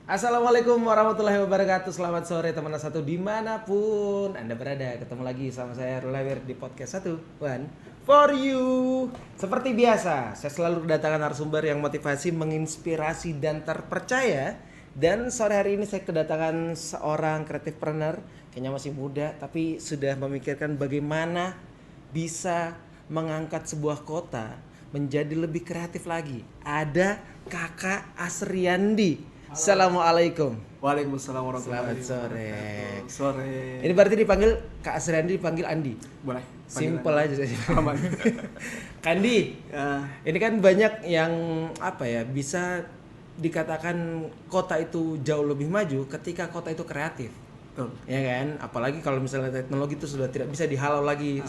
Assalamualaikum warahmatullahi wabarakatuh. Selamat sore teman satu dimanapun Anda berada. Ketemu lagi sama saya Rulawir di podcast satu One for you. Seperti biasa, saya selalu kedatangan narasumber yang motivasi, menginspirasi dan terpercaya. Dan sore hari ini saya kedatangan seorang kreatifpreneur, kayaknya masih muda tapi sudah memikirkan bagaimana bisa mengangkat sebuah kota menjadi lebih kreatif lagi. Ada Kakak Asriandi. Assalamualaikum. Waalaikumsalam warahmatullahi Selamat sore. wabarakatuh. Sore. Ini berarti dipanggil Kak Asriandi, dipanggil Andi. Boleh. Simple aja saja. Aman. Kandi, Ya, ini kan banyak yang bisa dikatakan kota itu jauh lebih maju ketika kota itu kreatif. betul. Ya kan? Apalagi kalau misalnya teknologi itu sudah tidak bisa dihalau lagi.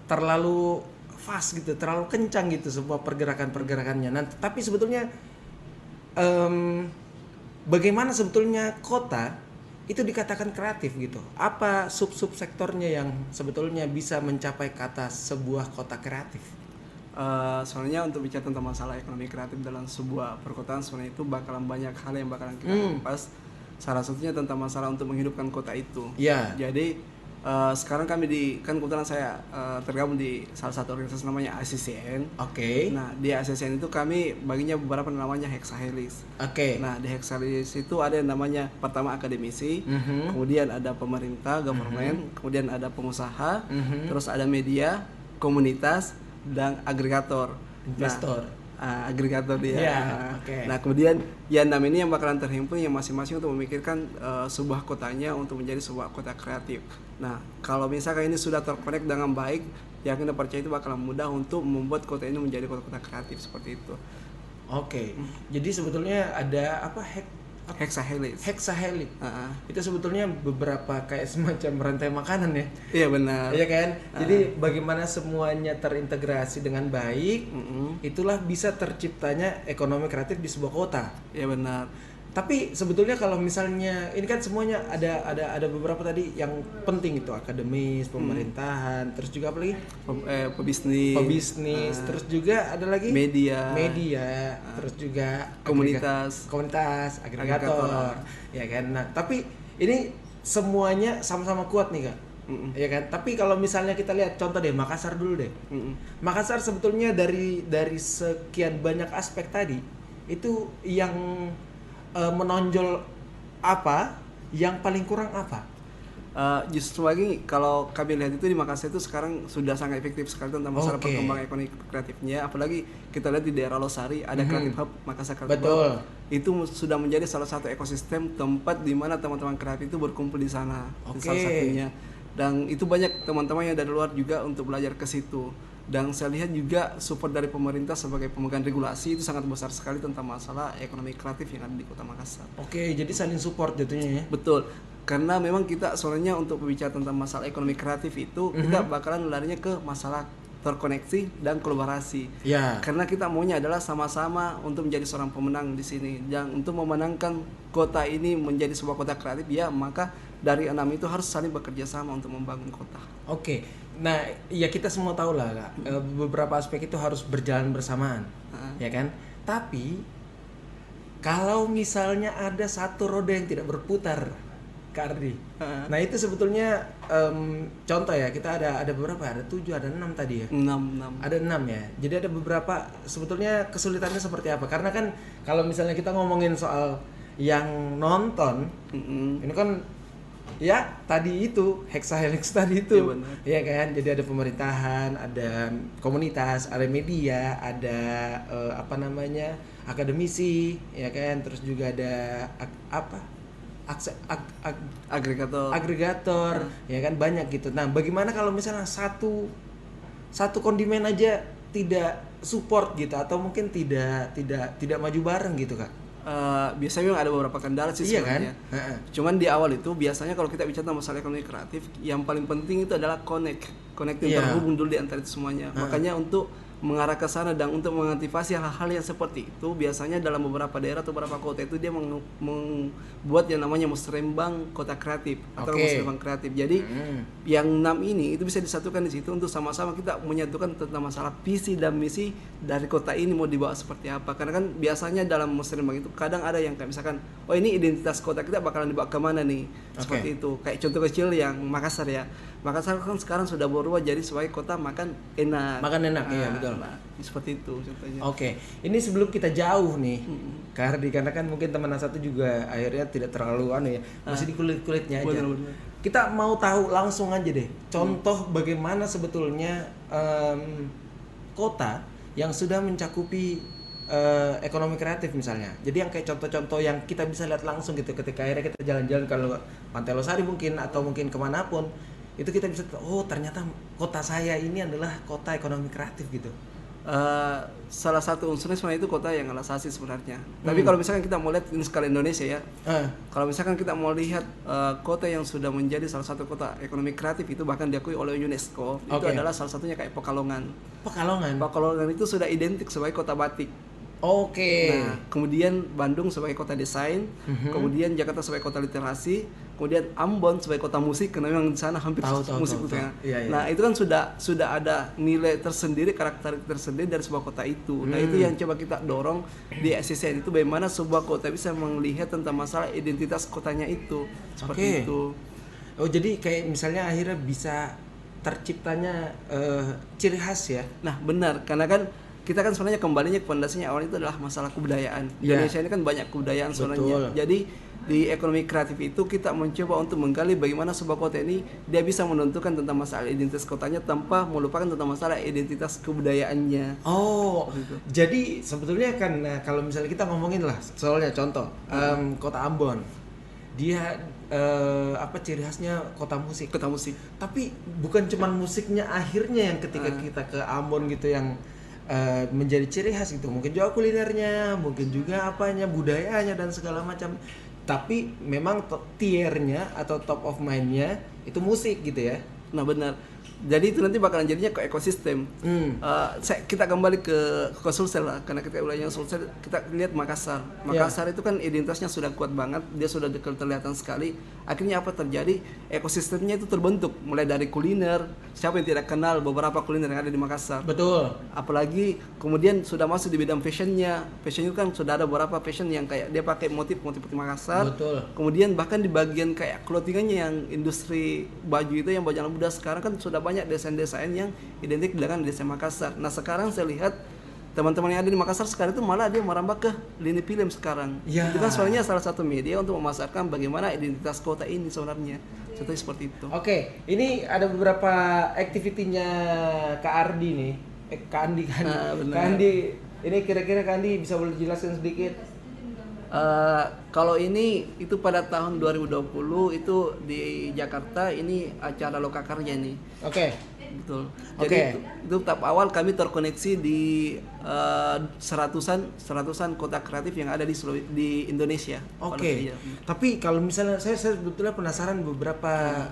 Terlalu fast gitu, terlalu kencang gitu sebuah pergerakan-pergerakannya. Nah, tapi sebetulnya bagaimana sebetulnya kota itu dikatakan kreatif gitu? Apa sub-sub sektornya yang sebetulnya bisa mencapai kata sebuah kota kreatif? Soalnya untuk bicara tentang masalah ekonomi kreatif dalam sebuah perkotaan sebenarnya itu bakalan banyak hal yang bakalan kita kupas. Salah satunya tentang masalah untuk menghidupkan kota itu. Ya. Jadi sekarang kami kan kebetulan saya tergabung di salah satu organisasi namanya ACCN. Oke. Nah, di ACCN itu kami baginya beberapa namanya hexahelix. Oke. Nah, di hexahelix itu ada yang namanya pertama akademisi, kemudian ada pemerintah, government, kemudian ada pengusaha, terus ada media, komunitas, dan agregator. Investor. Agregator dia. Ya, oke. Nah, kemudian ya 6 ini yang bakalan terhimpun yang masing-masing untuk memikirkan sebuah kotanya untuk menjadi sebuah kota kreatif. Nah, kalau misalkan ini sudah terkonek dengan baik, ya kita percaya itu bakalan mudah untuk membuat kota ini menjadi kota-kota kreatif seperti itu. Oke. Jadi sebetulnya ada Hexahelix. hexahelix. Itu sebetulnya beberapa kayak semacam rantai makanan ya. Iya benar. Iya kan? Jadi bagaimana semuanya terintegrasi dengan baik, itulah bisa terciptanya ekonomi kreatif di sebuah kota. Iya benar. Tapi sebetulnya kalau misalnya ini kan semuanya ada beberapa tadi yang penting itu akademis, pemerintahan, terus juga apa lagi? Pebisnis, terus juga ada lagi media, terus juga komunitas, agregator. Ya kan? Nah, tapi ini semuanya sama-sama kuat nih, Kak. Ya kan? Tapi kalau misalnya kita lihat contoh deh Makassar dulu deh. Makassar sebetulnya dari sekian banyak aspek tadi itu yang menonjol apa, yang paling kurang apa? Justru lagi kalau kami lihat itu di Makassar itu sekarang sudah sangat efektif sekali tentang masalah perkembangan ekonomi kreatifnya. Apalagi kita lihat di daerah Losari ada Creative Hub Makassar Creative Betul. Hub. Itu sudah menjadi salah satu ekosistem tempat di mana teman-teman kreatif itu berkumpul di sana. Salah satunya. Dan itu banyak teman-teman yang dari luar juga untuk belajar ke situ. Dan saya lihat juga support dari pemerintah sebagai pemegang regulasi itu sangat besar sekali tentang masalah ekonomi kreatif yang ada di Kota Makassar. Oke, jadi saling support jatuhnya ya. Betul. Karena memang kita soalnya untuk berbicara tentang masalah ekonomi kreatif itu kita bakalan larinya ke masalah terkoneksi dan kolaborasi. Ya. Karena kita maunya adalah sama-sama untuk menjadi seorang pemenang di sini. Dan untuk memenangkan kota ini menjadi sebuah kota kreatif ya, maka dari 6 itu harus saling bekerja sama untuk membangun kota. Oke. Nah, ya kita semua tahu lah, Kak. Beberapa aspek itu harus berjalan bersamaan. Ya kan? Tapi kalau misalnya ada satu roda yang tidak berputar, Kak Ardi. Nah, itu sebetulnya contoh ya, kita ada beberapa, ada 7, ada 6 tadi ya. 6. Ada 6 ya. Jadi ada beberapa sebetulnya kesulitannya seperti apa? Karena kan kalau misalnya kita ngomongin soal yang nonton, ini kan ya tadi itu hexahelix tadi itu, ya kan. Jadi ada pemerintahan, ada komunitas, ada media, ada akademisi, ya kan. Terus juga ada agregator, ya kan, banyak gitu. Nah, bagaimana kalau misalnya satu kondimen aja tidak support gitu, atau mungkin tidak maju bareng gitu, Kak? Biasanya memang ada beberapa kendala sih sebenarnya. Kan? Cuman di awal itu biasanya kalau kita bicara tentang masalah ekonomi kreatif, yang paling penting itu adalah connecting, terhubung dulu di antara itu semuanya. Makanya untuk mengarah ke sana, dan untuk mengantisipasi hal-hal yang seperti itu biasanya dalam beberapa daerah atau beberapa kota itu dia membuat yang namanya musrembang kota kreatif atau musrembang kreatif. Jadi yang 6 ini itu bisa disatukan di situ untuk sama-sama kita menyatukan tentang masalah visi dan misi dari kota ini mau dibawa seperti apa. Karena kan biasanya dalam musrembang itu kadang ada yang kayak misalkan, oh ini identitas kota kita bakalan dibawa kemana nih, seperti itu. Kayak contoh kecil yang Makassar ya. Makassar kan sekarang sudah berubah jadi sebagai kota makan enak. Makan enak, iya betul. Nah, seperti itu contohnya. Oke, ini sebelum kita jauh nih, karena kan mungkin teman satu juga akhirnya tidak terlalu masih di kulit-kulitnya aja. Benar. Kita mau tahu langsung aja deh, contoh bagaimana sebetulnya kota yang sudah mencakupi ekonomi kreatif misalnya. Jadi yang kayak contoh-contoh yang kita bisa lihat langsung gitu ketika akhirnya kita jalan-jalan kalau Pantai Losari mungkin atau mungkin kemanapun, itu kita bisa oh ternyata kota saya ini adalah kota ekonomi kreatif gitu. Salah satu unsurnya sebenarnya itu kota yang Alasasi sebenarnya. Tapi kalau misalkan kita mau lihat ini skala Indonesia ya, kalau misalkan kita mau lihat kota yang sudah menjadi salah satu kota ekonomi kreatif itu bahkan diakui oleh UNESCO, itu adalah salah satunya kayak Pekalongan. Pekalongan itu sudah identik sebagai kota batik. Nah, kemudian Bandung sebagai kota desain, kemudian Jakarta sebagai kota literasi, kemudian Ambon sebagai kota musik karena memang di sana hampir musik punya. Nah, itu kan sudah ada nilai tersendiri, karakter tersendiri dari sebuah kota itu. Nah, itu yang coba kita dorong di SCCN itu bagaimana sebuah kota bisa melihat tentang masalah identitas kotanya itu. Seperti itu. Oh, jadi kayak misalnya akhirnya bisa terciptanya ciri khas ya. Nah, benar, karena kan kita kan sebenarnya kembalinya ke fondasinya awal itu adalah masalah kebudayaan. Indonesia ini kan banyak kebudayaan sebenarnya. Jadi di ekonomi kreatif itu kita mencoba untuk menggali bagaimana sebuah kota ini dia bisa menentukan tentang masalah identitas kotanya tanpa melupakan tentang masalah identitas kebudayaannya. Oh, gitu. Jadi sebetulnya kan kalau misalnya kita ngomongin lah soalnya contoh kota Ambon, dia ciri khasnya kota musik. Tapi bukan cuman musiknya akhirnya yang ketika kita ke Ambon gitu yang menjadi ciri khas gitu, mungkin juga kulinernya, mungkin juga apanya, budayanya dan segala macam. Tapi memang tiernya atau top of mind-nya itu musik gitu ya. Nah, benar. Jadi itu nanti bakalan jadinya ke ekosistem. Kita kembali ke Sulsel lah, karena kita ulangnya Sulsel, kita lihat Makassar. Makassar itu kan identitasnya sudah kuat banget, dia sudah kelihatan sekali. Akhirnya apa terjadi? Ekosistemnya itu terbentuk, mulai dari kuliner. Siapa yang tidak kenal beberapa kuliner yang ada di Makassar? Betul. Apalagi kemudian sudah masuk di bidang fashionnya. Fashion itu kan sudah ada beberapa fashion yang kayak dia pakai motif di Makassar. Betul. Kemudian bahkan di bagian kayak clothingannya yang industri baju itu yang baju anak muda sekarang kan sudah banyak desain-desain yang identik dengan desain Makassar. Nah, sekarang saya lihat teman-teman yang ada di Makassar sekarang itu malah dia merambah ke lini film sekarang. Itu kan sebenarnya salah satu media untuk memasarkan bagaimana identitas kota ini sebenarnya. Contohnya seperti itu. Oke, ini ada beberapa aktivitinya Kak Ardi nih. Kak Andi, ini kira-kira Kak Andi bisa boleh jelaskan sedikit? Kalau ini itu pada tahun 2020 itu di Jakarta, ini acara Lokakarya nih. Betul. Jadi itu tahap awal kami terkoneksi di seratusan kota kreatif yang ada di Indonesia. Tapi kalau misalnya saya sebetulnya penasaran beberapa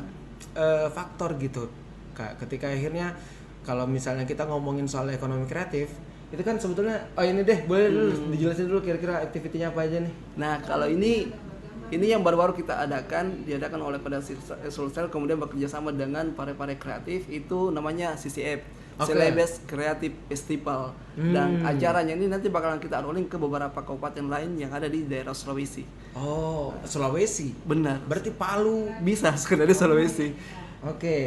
faktor gitu, Kak. Ketika akhirnya kalau misalnya kita ngomongin soal ekonomi kreatif, itu kan sebetulnya ini deh boleh dulu dijelasin dulu kira-kira aktivitinya apa aja nih. Nah, kalau ini yang baru-baru kita diadakan oleh pada Sulsel, kemudian bekerja sama dengan pare-pare kreatif, itu namanya CCF, Celebes Creative Festival. Dan acaranya ini nanti bakalan kita rolling ke beberapa kabupaten lain yang ada di daerah Sulawesi. Oh, Sulawesi? Benar. Berarti Palu bisa sebenarnya Sulawesi.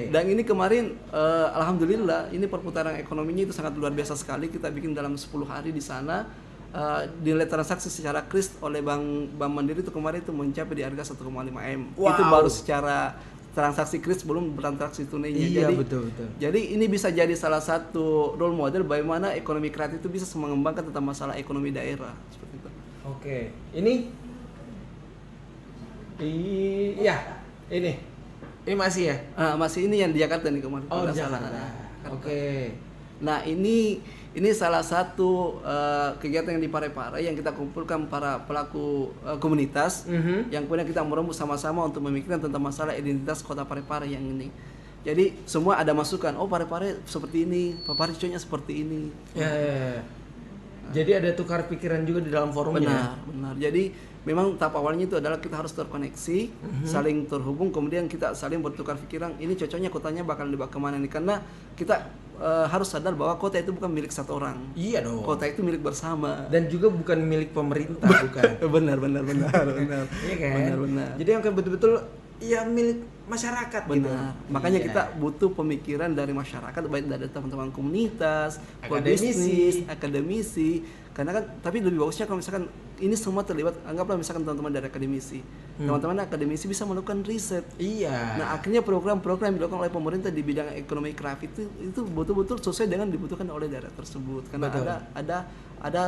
Dan ini kemarin alhamdulillah ini perputaran ekonominya itu sangat luar biasa sekali. Kita bikin dalam 10 hari di sana. Nilai transaksi secara kris oleh Bank Mandiri itu kemarin itu mencapai di harga 1,5 M. Itu baru secara transaksi kris, belum transaksi tunainya. Iya, betul. Jadi ini bisa jadi salah satu role model bagaimana ekonomi kreatif itu bisa mengembangkan tentang masalah ekonomi daerah seperti itu. Ini masih ya? Masih ini yang di Jakarta nih kemarin. Oh, di Jakarta. Nah, ini salah satu kegiatan yang di Pare-Pare yang kita kumpulkan para pelaku komunitas yang kemudian kita merembuk sama-sama untuk memikirkan tentang masalah identitas kota Pare-Pare yang ini. Jadi semua ada masukan. Oh, Parepare seperti ini, Papariconya seperti ini. Ya. Jadi ada tukar pikiran juga di dalam forumnya. Benar. Jadi memang tahap awalnya itu adalah kita harus terkoneksi, saling terhubung, kemudian kita saling bertukar pikiran. Ini cocoknya kotanya bakal dibawa kemana nih? Karena kita harus sadar bahwa kota itu bukan milik satu orang. Iya dong. Kota itu milik bersama. Dan juga bukan milik pemerintah, bukan. benar. Iya kan? Benar. Jadi yang kayak betul-betul ya milik masyarakat gitu. Benar. Makanya Iya. kita butuh pemikiran dari masyarakat, baik dari teman-teman komunitas, Akademisi. akademisi. Karena kan, tapi lebih bagusnya kalau misalkan ini semua terlibat, anggaplah misalkan teman-teman dari akademisi. Teman-teman akademisi bisa melakukan riset. Iya. Nah, akhirnya program-program yang dilakukan oleh pemerintah di bidang ekonomi kreatif itu betul-betul sesuai dengan dibutuhkan oleh daerah tersebut. Karena Betul. ada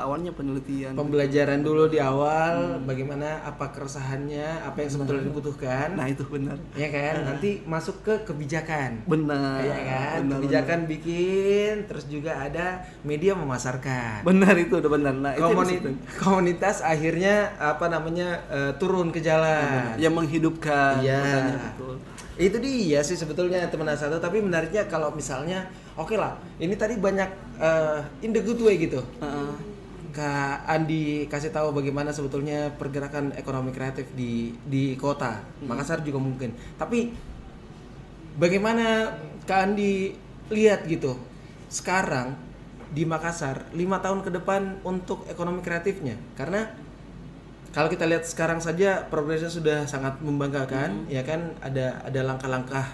awalnya penelitian. Pembelajaran dulu di awal, bagaimana apa keresahannya, apa yang sebetulnya dibutuhkan. Nah, itu benar. Ya kan? Nanti masuk ke kebijakan. Benar. Iya kan? Kebijakan bikin, terus juga ada media memasarkan. Benar itu udah benar. Nah, itu di situ. Komunitas akhirnya turun ke jalan. Yang menghidupkan. Iya. Makanya, betul. Itu dia sih sebetulnya teman satu, tapi menariknya kalau misalnya oke lah, ini tadi banyak in the good way gitu. Kak Andi kasih tahu bagaimana sebetulnya pergerakan ekonomi kreatif di kota Makassar juga mungkin. Tapi bagaimana Kak Andi lihat gitu sekarang di Makassar 5 tahun ke depan untuk ekonomi kreatifnya? Karena kalau kita lihat sekarang saja progresnya sudah sangat membanggakan, ya kan? Ada langkah-langkah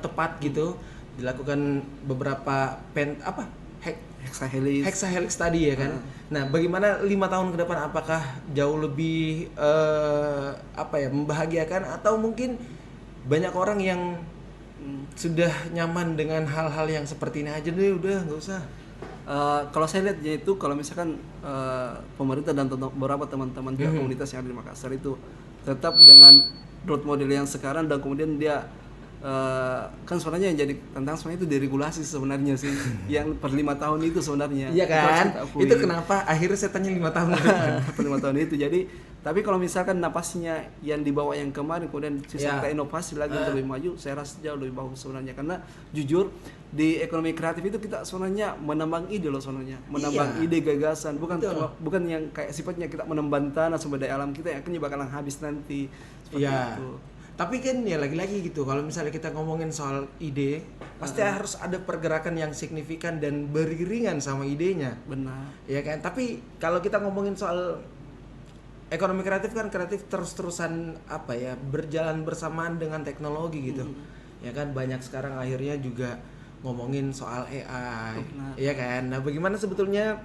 tepat gitu dilakukan beberapa hexahelix tadi ya kan. Nah, bagaimana 5 tahun ke depan, apakah jauh lebih membahagiakan atau mungkin banyak orang yang sudah nyaman dengan hal-hal yang seperti ini aja deh, udah nggak usah. Kalau saya lihatnya itu kalau misalkan pemerintah dan beberapa teman-teman pihak komunitas yang ada di Makassar itu tetap dengan road model yang sekarang, dan kemudian dia kan sebenarnya yang jadi tentang sebenarnya itu deregulasi sebenarnya sih yang per 5 tahun itu sebenarnya. Iya kan? Itu kenapa akhirnya saya tanya 5 tahun per 5 tahun itu. Jadi tapi kalau misalkan napasnya yang dibawa yang kemarin, kemudian kita inovasi lagi untuk lebih maju, saya rasa jauh lebih bagus sebenarnya. Karena jujur di ekonomi kreatif itu kita sebenarnya menambang ide loh sebenarnya, menambang ide gagasan, bukan yang kayak sifatnya kita menambang tanah sumber daya alam kita yang akhirnya bakalan habis nanti seperti itu. Tapi kan ya lagi-lagi gitu, kalau misalnya kita ngomongin soal ide, pasti harus ada pergerakan yang signifikan dan beriringan sama idenya. Benar. Ya kan? Tapi kalau kita ngomongin soal ekonomi kreatif kan kreatif terus-terusan berjalan bersamaan dengan teknologi gitu. Ya kan, banyak sekarang akhirnya juga ngomongin soal AI. Iya kan? Nah, bagaimana sebetulnya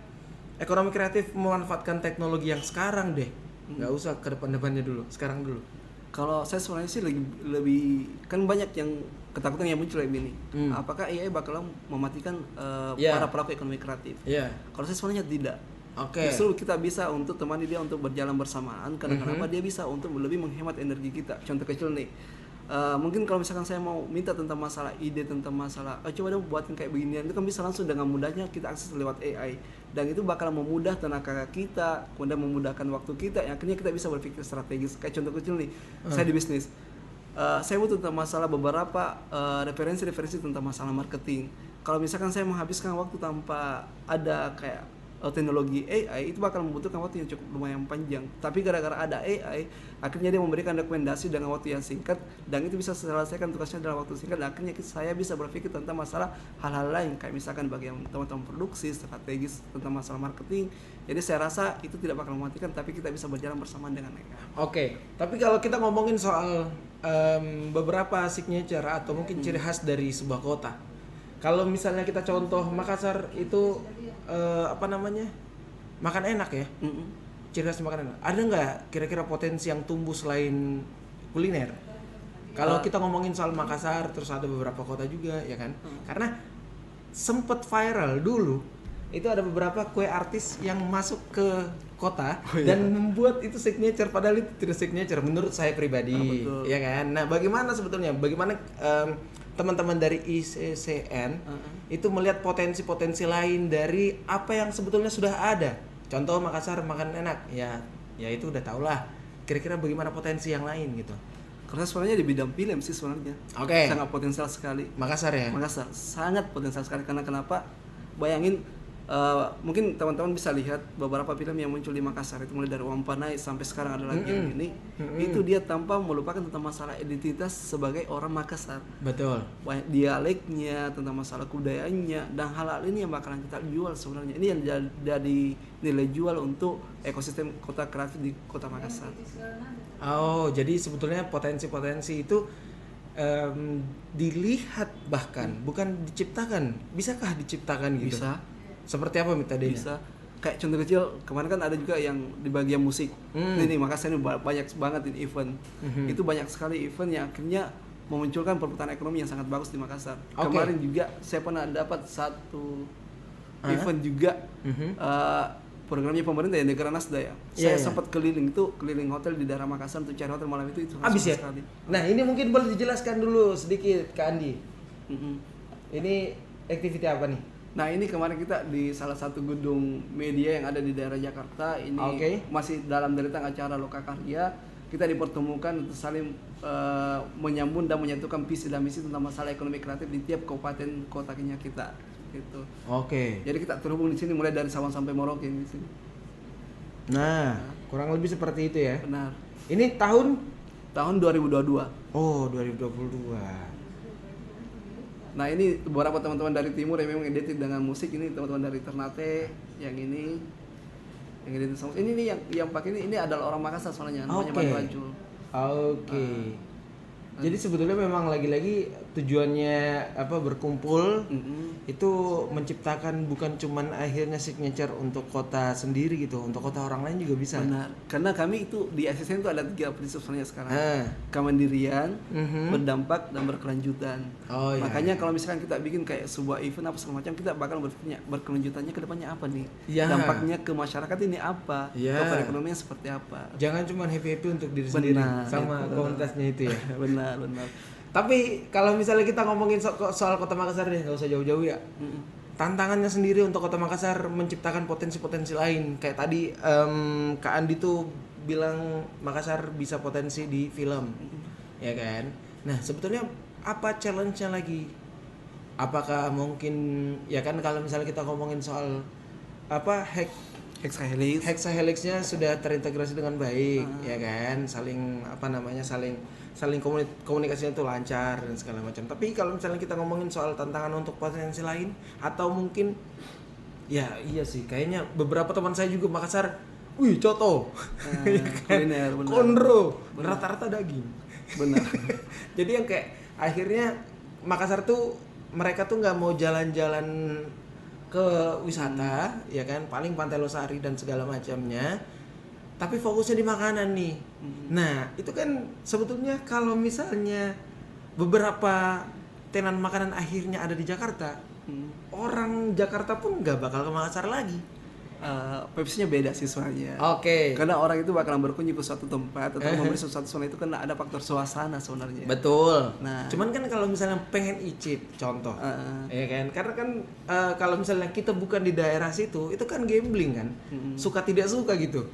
ekonomi kreatif memanfaatkan teknologi yang sekarang deh? Nggak usah ke depan-depannya dulu, sekarang dulu. Kalau saya sebenarnya sih lebih kan banyak yang ketakutan yang muncul ini. Apakah AI bakal mematikan para pelaku ekonomi kreatif? Kalau saya sebenarnya tidak. Justru kita bisa untuk temani dia untuk berjalan bersamaan. Karena kenapa dia bisa untuk lebih menghemat energi kita. Contoh kecil nih. Mungkin kalau misalkan saya mau minta tentang masalah ide, tentang masalah coba dong buatin kayak beginian, itu kan bisa langsung dengan mudahnya kita akses lewat AI, dan itu bakal memudah tenaga kita, kemudian memudahkan waktu kita, yang akhirnya kita bisa berpikir strategis. Kayak contoh kecil nih, saya di bisnis, saya butuh tentang masalah beberapa referensi tentang masalah marketing. Kalau misalkan saya menghabiskan waktu tanpa ada kayak teknologi AI, itu bakal membutuhkan waktu yang cukup lumayan panjang. Tapi gara-gara ada AI, akhirnya dia memberikan rekomendasi dengan waktu yang singkat, dan itu bisa selesaikan tugasnya dalam waktu singkat. Dan akhirnya saya bisa berpikir tentang masalah hal-hal lain, kayak misalkan bagi teman-teman produksi, strategis tentang masalah marketing. Jadi saya rasa itu tidak bakal mematikan, tapi kita bisa berjalan bersamaan dengan mereka. Tapi kalau kita ngomongin soal beberapa signature atau mungkin ciri khas dari sebuah kota, kalau misalnya kita contoh Makassar itu makan enak ya, ciri khas makan enak. Ada nggak kira-kira potensi yang tumbuh selain kuliner? Kalau kita ngomongin soal Makassar, terus ada beberapa kota juga ya kan, karena sempet viral dulu itu ada beberapa kue artis yang masuk ke kota dan membuat itu signature, padahal itu tidak signature menurut saya pribadi, ya kan. Nah, bagaimana teman-teman dari ICCN itu melihat potensi-potensi lain dari apa yang sebetulnya sudah ada? Contoh Makassar makan enak, ya itu udah tau lah. Kira-kira bagaimana potensi yang lain gitu? Karena sebenarnya di bidang film sih sebenarnya. Oke. Sangat potensial sekali. Makassar ya. Makassar sangat potensial sekali karena kenapa? Bayangin mungkin teman-teman bisa lihat beberapa film yang muncul di Makassar itu mulai dari Uang Panai sampai sekarang ada lagi yang ini. Itu dia tanpa melupakan tentang masalah identitas sebagai orang Makassar. Betul. Banyak dialeknya, tentang masalah kudayaannya dan hal-hal ini yang bakalan kita jual sebenarnya. Ini yang jadi nilai jual untuk ekosistem kota kreatif di Kota Makassar. Oh, jadi sebetulnya potensi-potensi itu dilihat bahkan bukan diciptakan. Bisakah diciptakan gitu? Bisa. Seperti apa metodenya? Bisa. Kayak contoh kecil, kemarin kan ada juga yang di bagian musik. Ini Makassar ini banyak banget ini event. Itu banyak sekali event yang akhirnya memunculkan perputaran ekonomi yang sangat bagus di Makassar. Kemarin juga saya pernah dapat satu event juga programnya pemerintah ya, Negara Nasda ya. Saya sempat keliling hotel di daerah Makassar untuk cari hotel malam itu habis ya? Sekali. Nah, ini mungkin boleh dijelaskan dulu sedikit ke Andi. Ini aktiviti apa nih? Nah, ini kemarin kita di salah satu gedung media yang ada di daerah Jakarta. Ini masih dalam deretan acara Lokakarya. Kita dipertemukan untuk saling menyambung dan menyatukan visi dan misi tentang masalah ekonomi kreatif di tiap kabupaten kotanya kita. Gitu. Jadi kita terhubung di sini mulai dari Sabang sampai Merauke di sini. Nah, kurang lebih seperti itu ya. Benar. Ini tahun 2022. Oh, 2022. Nah, ini beberapa teman-teman dari timur yang memang identik dengan musik. Ini teman-teman dari Ternate, yang ini identik sama ini nih yang pakai ini adalah orang Makassar soalnya, namanya Bang Rajul. Jadi sebetulnya memang lagi-lagi tujuannya berkumpul itu menciptakan bukan cuman akhirnya signature untuk kota sendiri gitu, untuk kota orang lain juga bisa. Benar. Karena kami itu di ASSN itu ada 3 prinsip sebenarnya sekarang. Kemandirian, berdampak dan berkelanjutan. Makanya kalau misalkan kita bikin kayak sebuah event apa segala macam, kita bakal bertanya berkelanjutannya ke depannya apa nih? Dampaknya ke masyarakat ini apa? Ke perekonomian seperti apa? Jangan cuma happy untuk diri sendiri sama komunitasnya itu ya. Benar. Tapi kalau misalnya kita ngomongin soal Kota Makassar deh, nggak usah jauh-jauh ya. Tantangannya sendiri untuk Kota Makassar menciptakan potensi-potensi lain. Kayak tadi Kak Andi tuh bilang Makassar bisa potensi di film, ya kan? Nah, sebetulnya apa challenge-nya lagi? Apakah mungkin ya kan kalau misalnya kita ngomongin soal Hexahelix-nya sudah terintegrasi dengan baik, ya kan? Saling komunikasinya itu lancar dan segala macam. Tapi kalau misalnya kita ngomongin soal tantangan untuk potensi lain atau mungkin ya iya sih kayaknya beberapa teman saya juga Makassar, coto, kuliner, kondro, rata-rata daging. Benar. Jadi yang kayak akhirnya Makassar tuh mereka tuh nggak mau jalan-jalan ke wisata, ya kan? Paling Pantai Losari dan segala macamnya. Tapi fokusnya di makanan nih. Nah, itu kan sebetulnya kalau misalnya beberapa tenan makanan akhirnya ada di Jakarta, orang Jakarta pun nggak bakal ke Makassar lagi. Pepsinya beda sih soalnya. Karena orang itu bakalan berkunjung ke suatu tempat atau membeli sesuatu zona itu kan ada faktor suasana sebenarnya. Betul. Nah, cuman kan kalau misalnya pengen icip, contoh, ya kan? Karena kan kalau misalnya kita bukan di daerah situ, itu kan gambling kan, suka tidak suka gitu.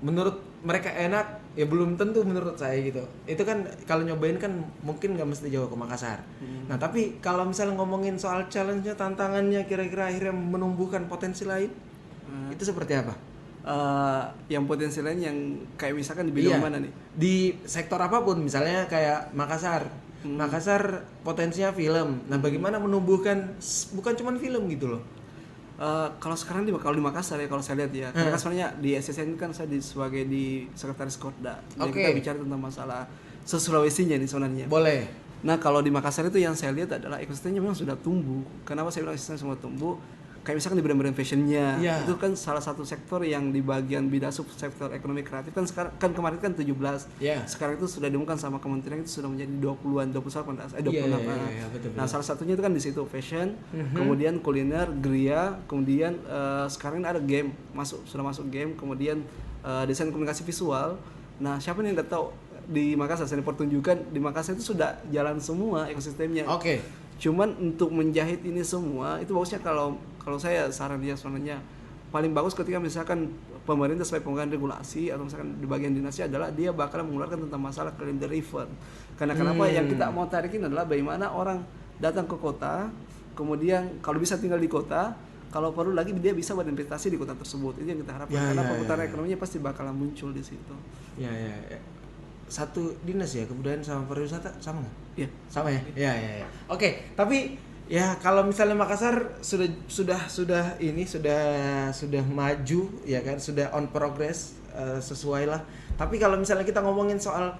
Menurut mereka enak, ya belum tentu menurut saya gitu. Itu kan kalau nyobain kan mungkin nggak mesti jauh ke Makassar. Nah, tapi kalau misalnya ngomongin soal challenge-nya, tantangannya, kira-kira akhirnya menumbuhkan potensi lain, itu seperti apa? Yang potensi lain yang kayak misalkan di bidang mana nih? Di sektor apapun, misalnya kayak Makassar. Makassar potensinya film. Nah, bagaimana menumbuhkan bukan cuma film gitu loh? Kalau sekarang kalau di Makassar ya, kalau saya lihat ya, karena sebenarnya di SSN kan saya sebagai di sekretaris Korda. Jadi kita bicara tentang masalah Sulawesinya nih sebenarnya. Boleh. Nah, kalau di Makassar itu yang saya lihat adalah ekosistemnya memang sudah tumbuh. Kenapa saya bilang ekosistem semua tumbuh? Kayak misalkan di brand-brand fashionnya, itu kan salah satu sektor yang di bagian bidang subsektor ekonomi kreatif kan sekarang kan kemarin kan 17, sekarang itu sudah diumumkan sama kementerian itu sudah menjadi 20-an, 26. Betul. Nah, salah satunya itu kan di situ fashion, kemudian kuliner, geria, kemudian sekarang ini ada game sudah masuk game, kemudian desain komunikasi visual. Nah, siapa yang nggak tahu di Makassar saya pertunjukan di Makassar itu sudah jalan semua ekosistemnya. Cuman untuk menjahit ini semua itu bagusnya kalau saya saran dia sebenarnya paling bagus ketika misalkan pemerintah sebagai pemegang regulasi atau misalkan di bagian dinasnya adalah dia bakal mengeluarkan tentang masalah calendar event. Karena kenapa yang kita mau tarikin adalah bagaimana orang datang ke kota, kemudian kalau bisa tinggal di kota, kalau perlu lagi dia bisa berinvestasi di kota tersebut. Itu yang kita harapkan. Karena perputaran ekonominya pasti bakalan muncul di situ. Ya. Satu dinas ya, kebudayaan sama pariwisata sama nggak? Iya. Sama ya. Ya. Oke, tapi ya kalau misalnya Makassar sudah maju ya kan, sudah on progress sesuai lah. Tapi kalau misalnya kita ngomongin soal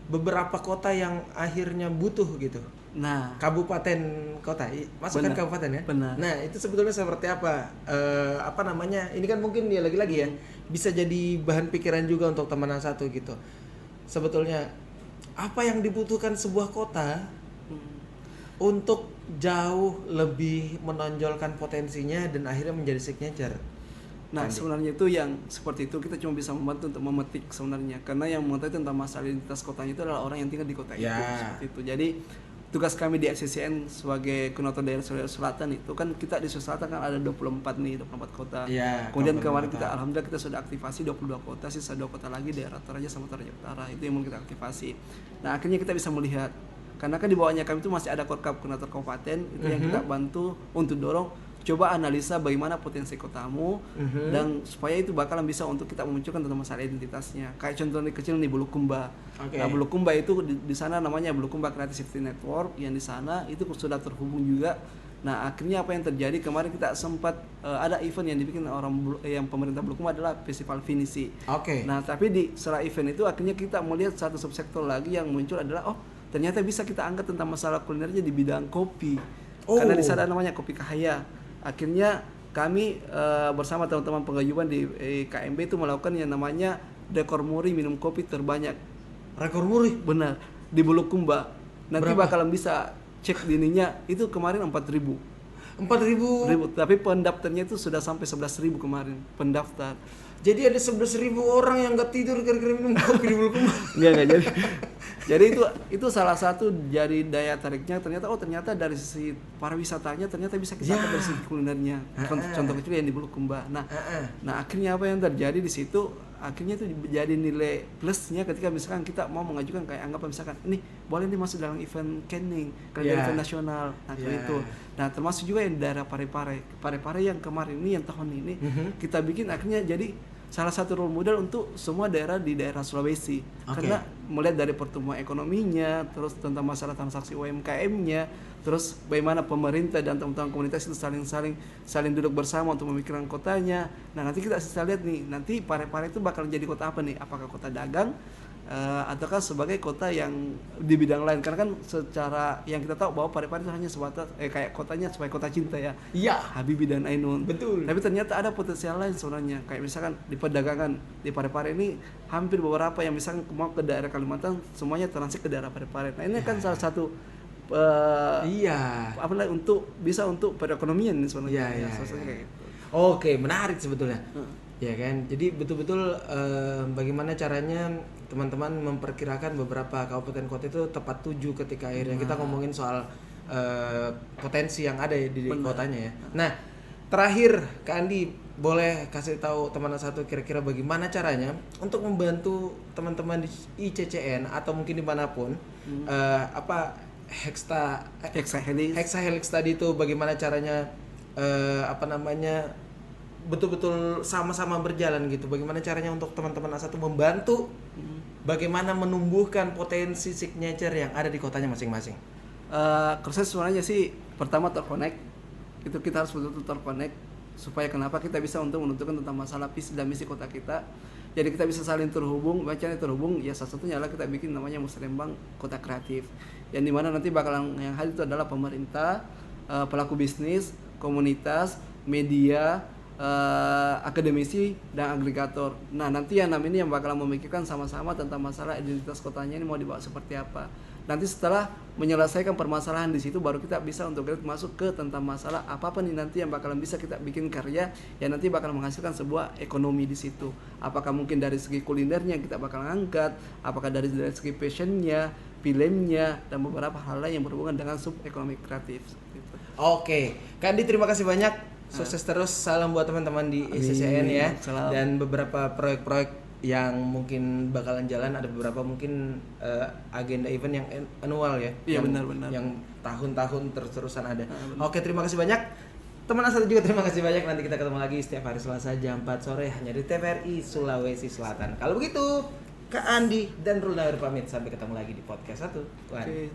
beberapa kota yang akhirnya butuh gitu. Nah, Kabupaten kota, masukkan kabupaten ya. Benar. Nah, itu sebetulnya seperti apa? Apa namanya? Ini kan mungkin ya lagi-lagi ya bisa jadi bahan pikiran juga untuk teman satu gitu. Sebetulnya apa yang dibutuhkan sebuah kota untuk jauh lebih menonjolkan potensinya dan akhirnya menjadi signature. Nah, sebenarnya itu yang seperti itu kita cuma bisa membantu untuk memetik sebenarnya, karena yang mengetahui tentang masalah identitas kotanya itu adalah orang yang tinggal di kota itu, seperti itu. Jadi tugas kami di SCCN sebagai koordinator daerah Sulawesi Selatan itu kan kita di Sulawesi Selatan kan ada 24 kota. Ya, kemudian kemarin kita alhamdulillah kita sudah aktifasi 22 kota, sisa 2 kota lagi daerah Toraja sama Toraja Utara itu yang mau kita aktifasi. Nah, akhirnya kita bisa melihat karena kan di bawahnya kami itu masih ada Korkap koordinator kabupaten itu yang kita bantu untuk dorong coba analisa bagaimana potensi kotamu dan supaya itu bakalan bisa untuk kita memunculkan tentang masalah identitasnya. Kayak contohnya kecil nih Bulukumba. Nah, Bulukumba itu di sana namanya Bulukumba Creativity Network yang di sana itu sudah terhubung juga. Nah, akhirnya apa yang terjadi kemarin kita sempat ada event yang dibikin yang pemerintah Bulukumba adalah Festival Finisi. Nah, tapi setelah event itu akhirnya kita melihat satu subsektor lagi yang muncul adalah ternyata bisa kita angkat tentang masalah kulinernya di bidang kopi. Karena di sana namanya Kopi Kahaya. Akhirnya kami bersama teman-teman pengayuban di KMB itu melakukan yang namanya rekor muri minum kopi terbanyak. Rekor muri? Benar, di Bulukumba. Nanti berapa? bakalan bisa cek di ininya, itu kemarin 4.000. 4.000? Tapi pendaftarnya itu sudah sampai 11.000 kemarin pendaftar. Jadi ada 11.000 orang yang gak tidur gara-gara minum kopi di Bulukumba? Enggak. Jadi itu salah satu jadi daya tariknya, ternyata dari sisi pariwisatanya ternyata bisa kita dari sisi kulinernya. Contoh kecil yang di Bulukumba. Nah, akhirnya apa yang terjadi di situ? Akhirnya itu jadi nilai plusnya ketika misalkan kita mau mengajukan kayak anggap misalkan ini boleh nih masuk dalam event canning, event nasional. Nah, itu. Nah, termasuk juga yang daerah Parepare yang kemarin ini yang tahun ini kita bikin akhirnya jadi salah satu role model untuk semua daerah di daerah Sulawesi. Karena melihat dari pertumbuhan ekonominya, terus tentang masalah transaksi UMKM-nya, terus bagaimana pemerintah dan teman-teman komunitas itu saling duduk bersama untuk memikirkan kotanya. Nah, nanti kita bisa lihat nih, nanti Parepare itu bakal jadi kota apa nih? Apakah kota dagang ataukah sebagai kota yang di bidang lain? Karena kan secara yang kita tahu bahwa Parepare itu hanya sebatas kayak kotanya sebagai kota cinta ya. Iya, Habibie dan Ainun. Betul. Tapi ternyata ada potensial lain sebenarnya. Kayak misalkan di perdagangan di Parepare ini hampir beberapa yang misalkan mau ke daerah Kalimantan semuanya transit ke daerah Parepare. Nah, ini kan salah satu untuk perekonomian sebenarnya. Kayak gitu. Oke, menarik sebetulnya. Ya kan, jadi betul-betul bagaimana caranya teman-teman memperkirakan beberapa kabupaten kota itu tepat tuju ketika akhirnya kita ngomongin soal potensi yang ada di kotanya ya. Nah, terakhir Kak Andi boleh kasih tahu teman satu kira-kira bagaimana caranya untuk membantu teman-teman di ICCN atau mungkin dimanapun Hexahelix tadi itu bagaimana caranya betul-betul sama-sama berjalan gitu. Bagaimana caranya untuk teman-teman A1 membantu bagaimana menumbuhkan potensi signature yang ada di kotanya masing-masing. Proses sebenarnya sih pertama terconnect. Itu kita harus betul-betul terconnect supaya kenapa kita bisa untuk menentukan tentang masalah visi dan misi kota kita. Jadi kita bisa saling terhubung, bacanya terhubung. Ya salah satunya adalah kita bikin namanya Musrembang Kota Kreatif. Yang dimana nanti bakalan yang hadir itu adalah pemerintah, pelaku bisnis, komunitas, media, akademisi dan agregator. Nah, nanti yang ini yang bakalan memikirkan sama-sama tentang masalah identitas kotanya ini mau dibawa seperti apa. Nanti setelah menyelesaikan permasalahan di situ baru kita bisa untuk masuk ke tentang masalah apa nih nanti yang bakalan bisa kita bikin karya yang nanti bakalan menghasilkan sebuah ekonomi di situ. Apakah mungkin dari segi kulinernya kita bakalan angkat, apakah dari segi fashionnya, filmnya dan beberapa hal lain yang berhubungan dengan sub ekonomi kreatif. Oke, Kak Andi terima kasih banyak Sukses terus, salam buat teman-teman di ICCN ya. Salam. Dan beberapa proyek-proyek yang mungkin bakalan jalan, ada beberapa mungkin agenda event yang annual ya. Iya, yang, benar. Yang tahun-tahun terus-terusan ada. Oke, terima kasih banyak. Teman A1 juga terima kasih banyak. Nanti kita ketemu lagi setiap hari Selasa jam 4 sore hanya di TVRI Sulawesi Selatan. Kalau begitu, Kak Andi dan Rulawir pamit, sampai ketemu lagi di podcast 1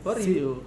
For you.